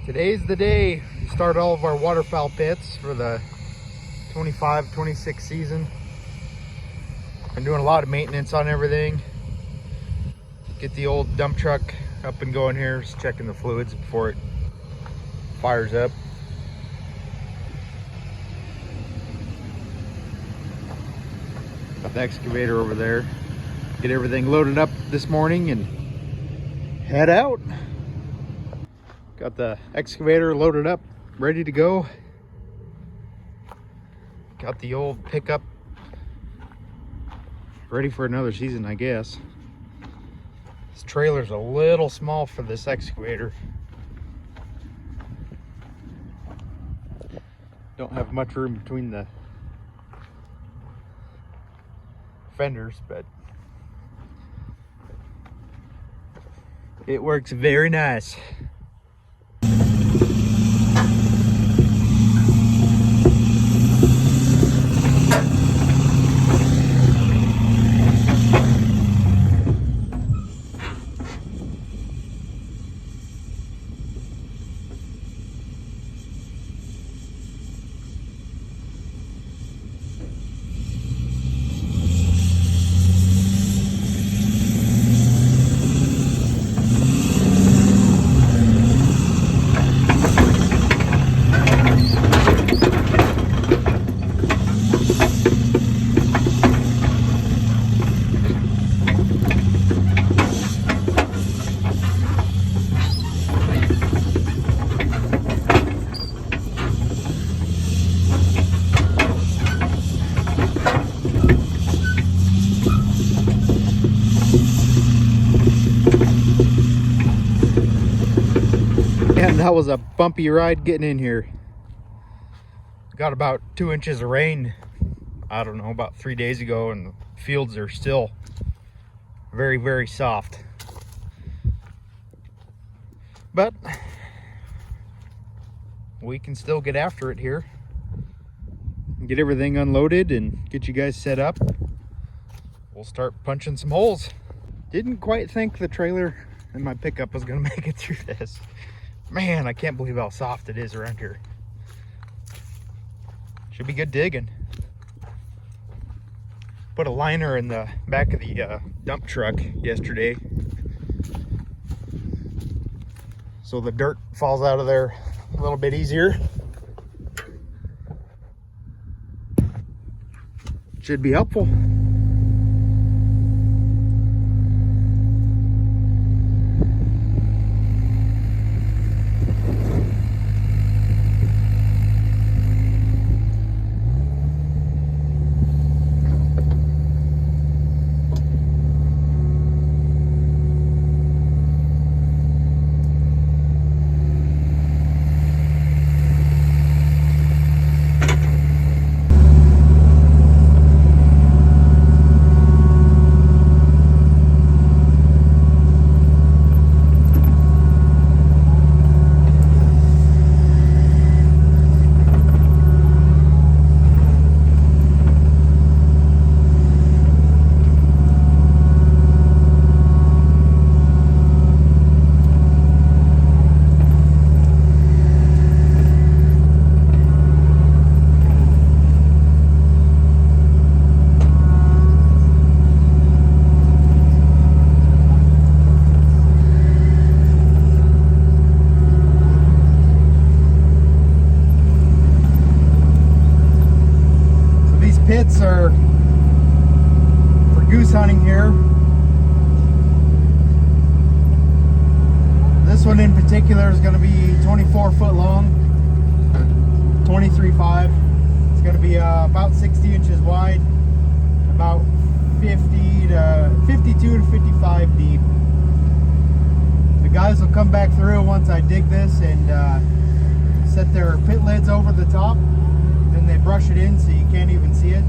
Today's the day we start all of our waterfowl pits for the 25-26 season. Been doing a lot of maintenance on everything. Get the old dump truck up and going here, just checking the fluids before it fires up. Got the excavator over there. Get everything loaded up this morning and head out. Got the excavator loaded up, ready to go. Got the old pickup ready for another season, I guess. This trailer's a little small for this excavator. Don't have much room between the fenders, but it works very nice. And that was a bumpy ride getting in here. Got about 2 inches of rain, I don't know, about 3 days ago, and the fields are still very, very soft. But we can still get after it here. Get everything unloaded and get you guys set up. We'll start punching some holes. Didn't quite think the trailer and my pickup was gonna make it through this. Man, I can't believe how soft it is around here. Should be good digging. Put a liner in the back of the dump truck yesterday, so the dirt falls out of there a little bit easier. Should be helpful. Pits are for goose hunting here. This one in particular is going to be 24 foot long, 23.5. It's going to be about 60 inches wide, about 52 to 55 deep. The guys will come back through once I dig this and set their pit lids over the top. Then they brush it in so you can't even see it.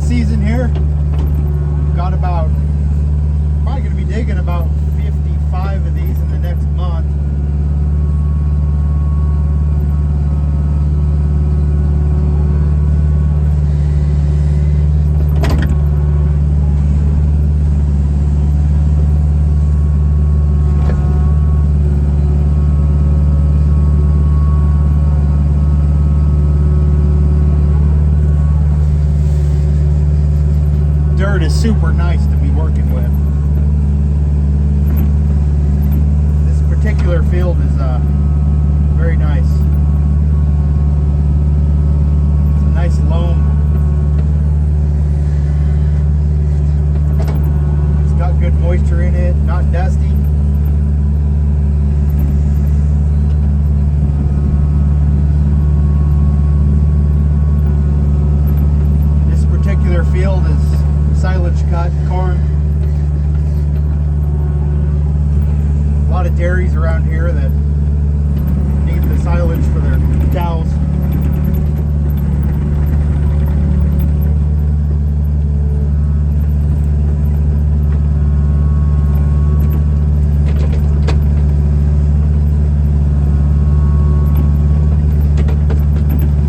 season here. Got about, probably going to be digging about 55 of these in the next month. Dirt is super nice to be working with. This particular field is very nice. It's a nice loam. It's got good moisture in it, not dusty. This particular field is silage cut corn. A lot of dairies around here that need the silage for their cows.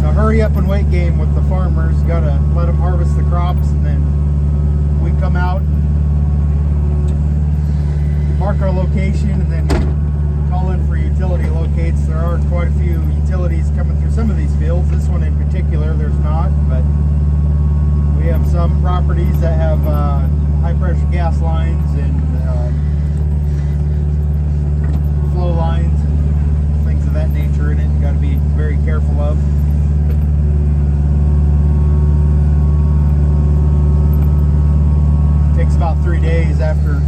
So hurry up and wait game with the farmers. Gotta let them harvest the crops, and then we come out, mark our location, and then call in for utility locates. There are quite a few utilities coming through some of these fields. This one in particular, there's not, but we have some properties that have high pressure gas lines and flow lines and things of that nature in it. You got to be very careful of. Takes about 3 days after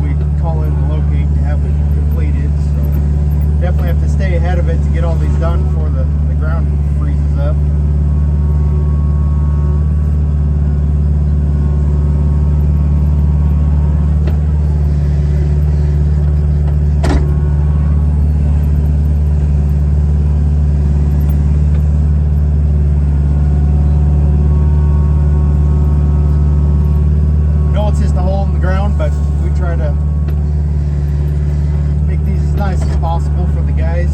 we call in the locate to have it completed, so definitely have to stay ahead of it to get all these done before the ground freezes up. But we try to make these as nice as possible for the guys.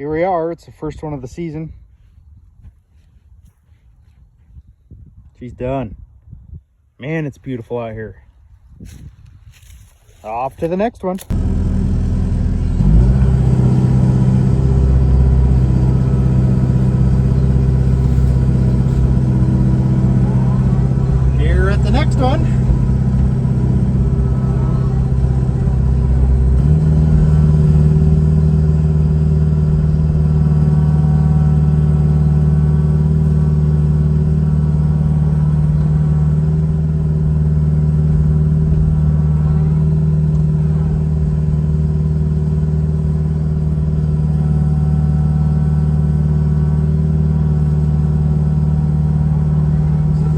here we are. It's the first one of the season. She's done. Man, it's beautiful out here. Off to the next one. Here at the next one.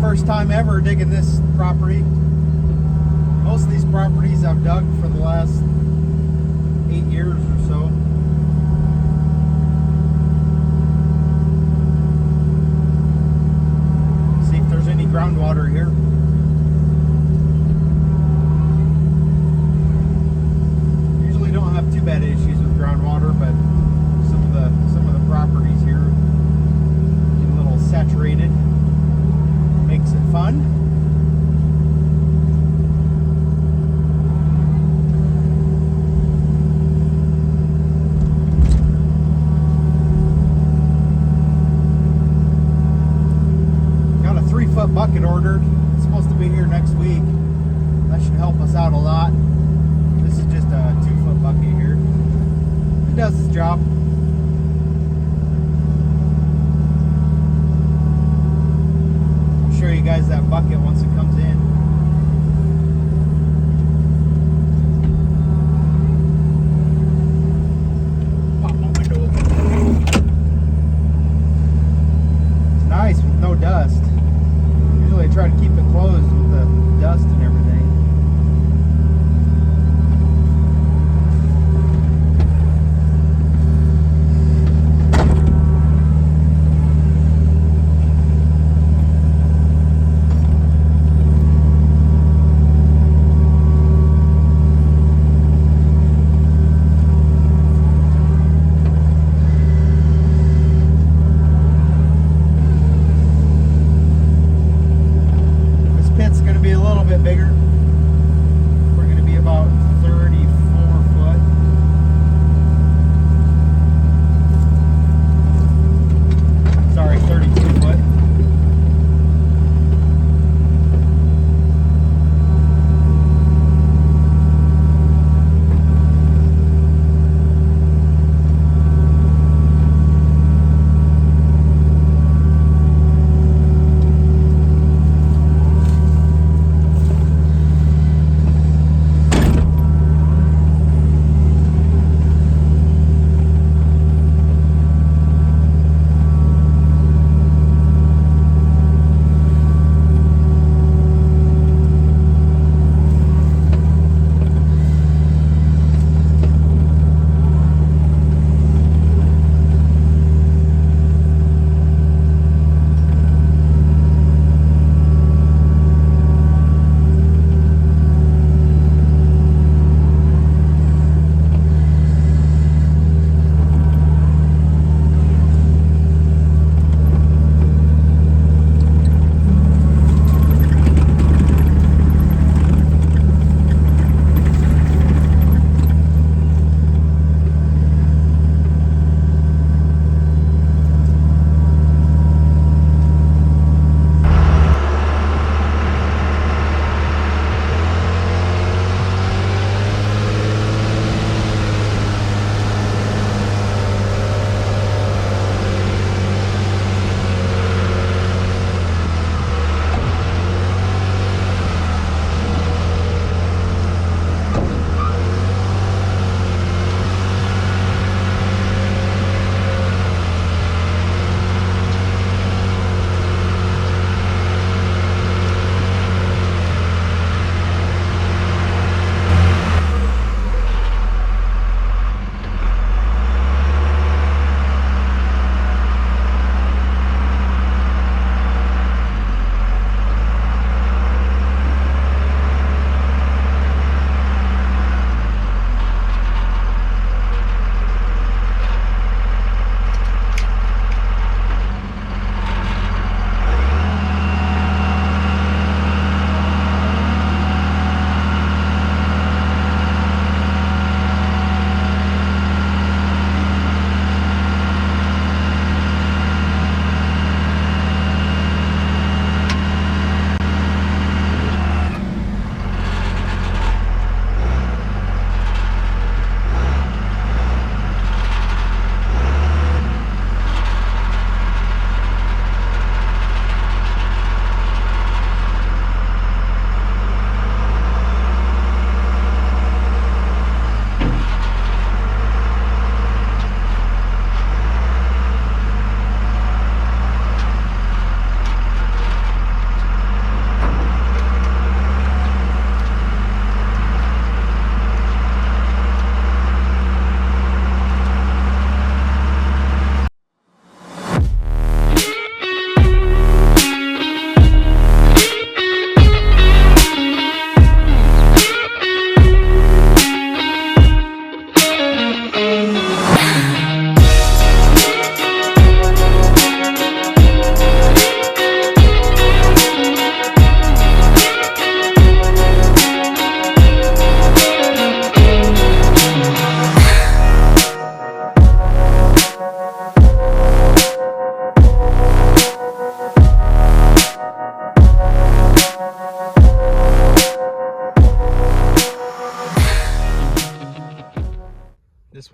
First time ever digging this property. Most of these properties I've dug for the last 8 years or so. See if there's any groundwater here. Usually don't have too bad issues with groundwater, but some of the properties here get a little saturated. Makes it fun. Got a 3-foot bucket ordered. It's supposed to be here next week. That should help us out a lot. This is just a 2-foot bucket here. It does its job. Show you guys that bucket once it comes in. Pop my window open. It's nice with no dust. Usually I try to keep it closed with the dust and everything. Bigger.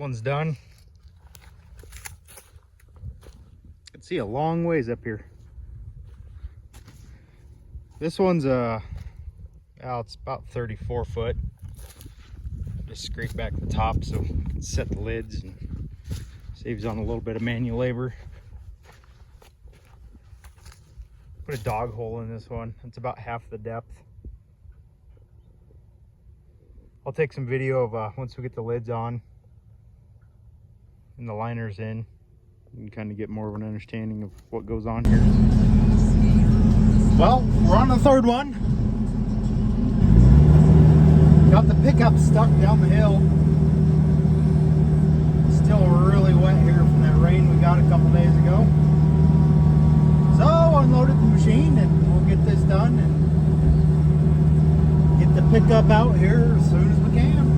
one's done. You can see a long ways up here. This one's it's about 34 foot. Just scrape back the top so you can set the lids and saves on a little bit of manual labor. Put a dog hole in this one. It's about half the depth. I'll take some video of once we get the lids on and the liners in. You can kind of get more of an understanding of what goes on here. Well, we're on the third one. Got the pickup stuck down the hill. Still really wet here from that rain we got a couple days ago. So unloaded the machine and we'll get this done and get the pickup out here as soon as we can.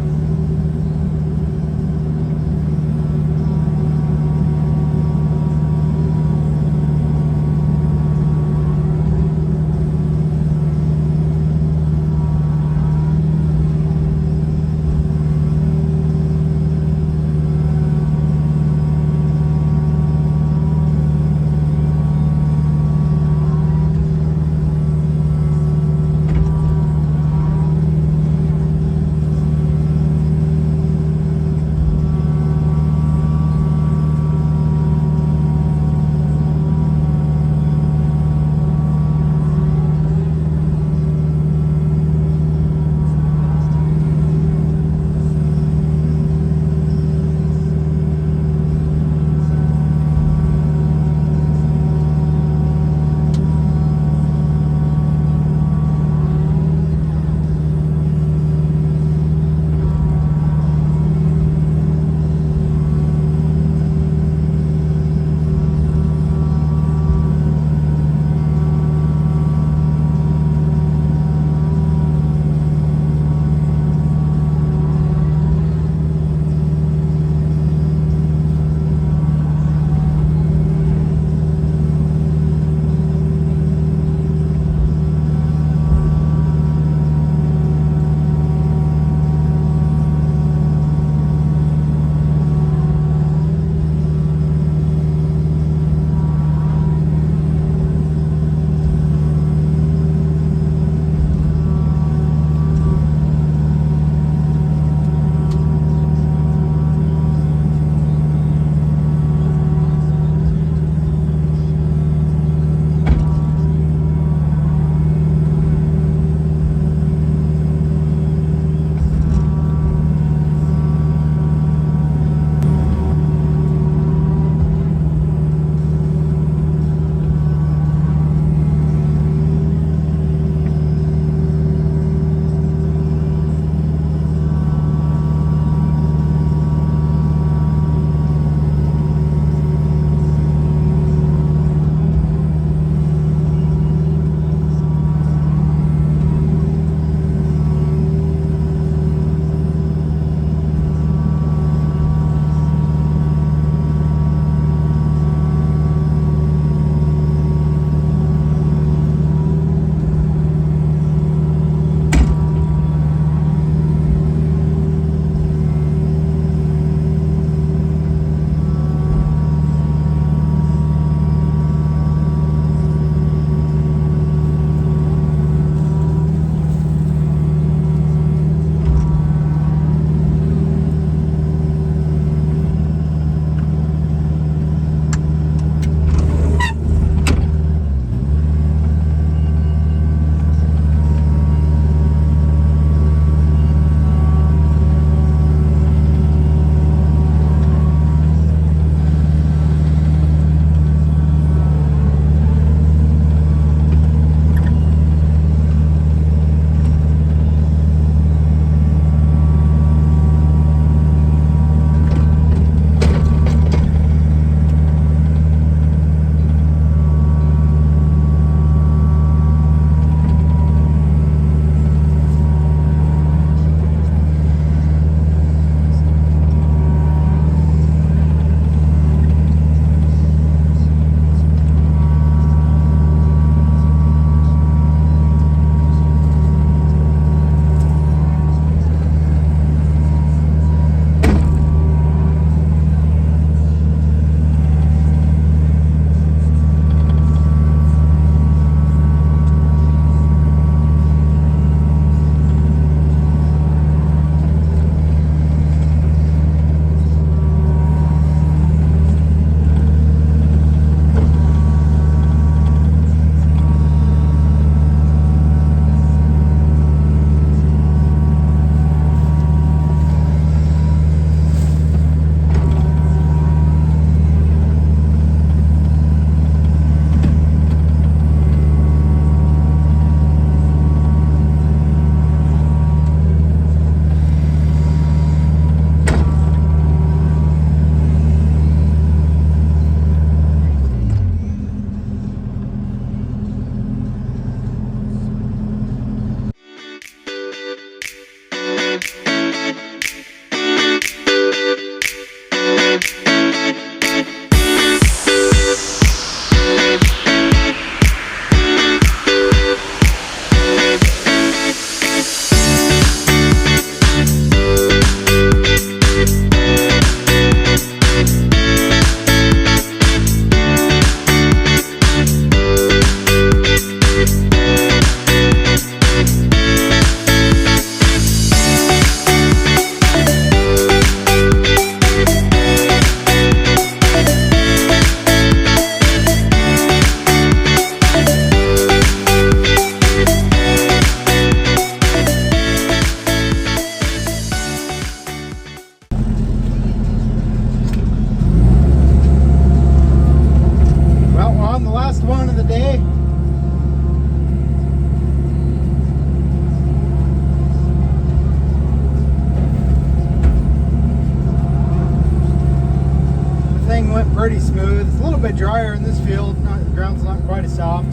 ground's not quite as soft,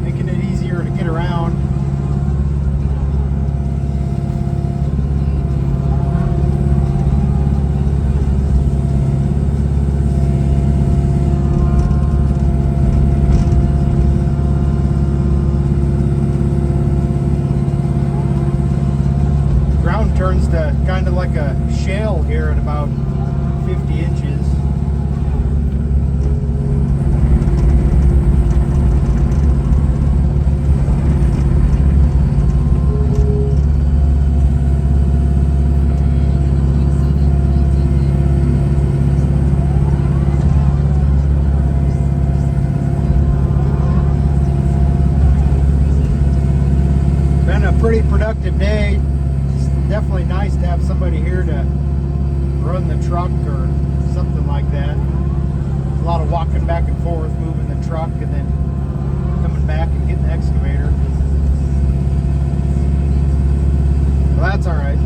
making it easier to get around. Ground turns to kind of like a shale here at about 50 inches. Been a pretty productive day. It's definitely nice to have somebody here to run the truck or something like that. A lot of walking back and forth, moving the truck, and then coming back and getting the excavator. Well, that's all right.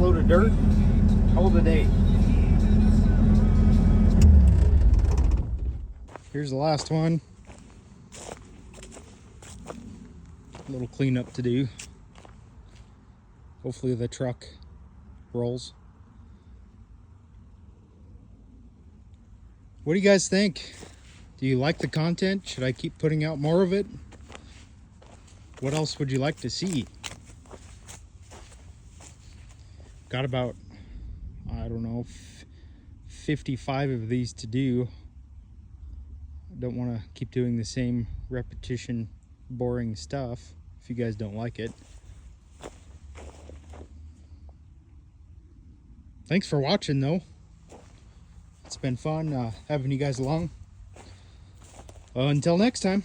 load of dirt, hold a day. Here's the last one. A little cleanup to do. Hopefully the truck rolls. What do you guys think? Do you like the content? Should I keep putting out more of it? What else would you like to see? Got about, I don't know, 55 of these to do. I don't want to keep doing the same repetition, boring stuff if you guys don't like it. Thanks for watching though. It's been fun having you guys along. Until next time.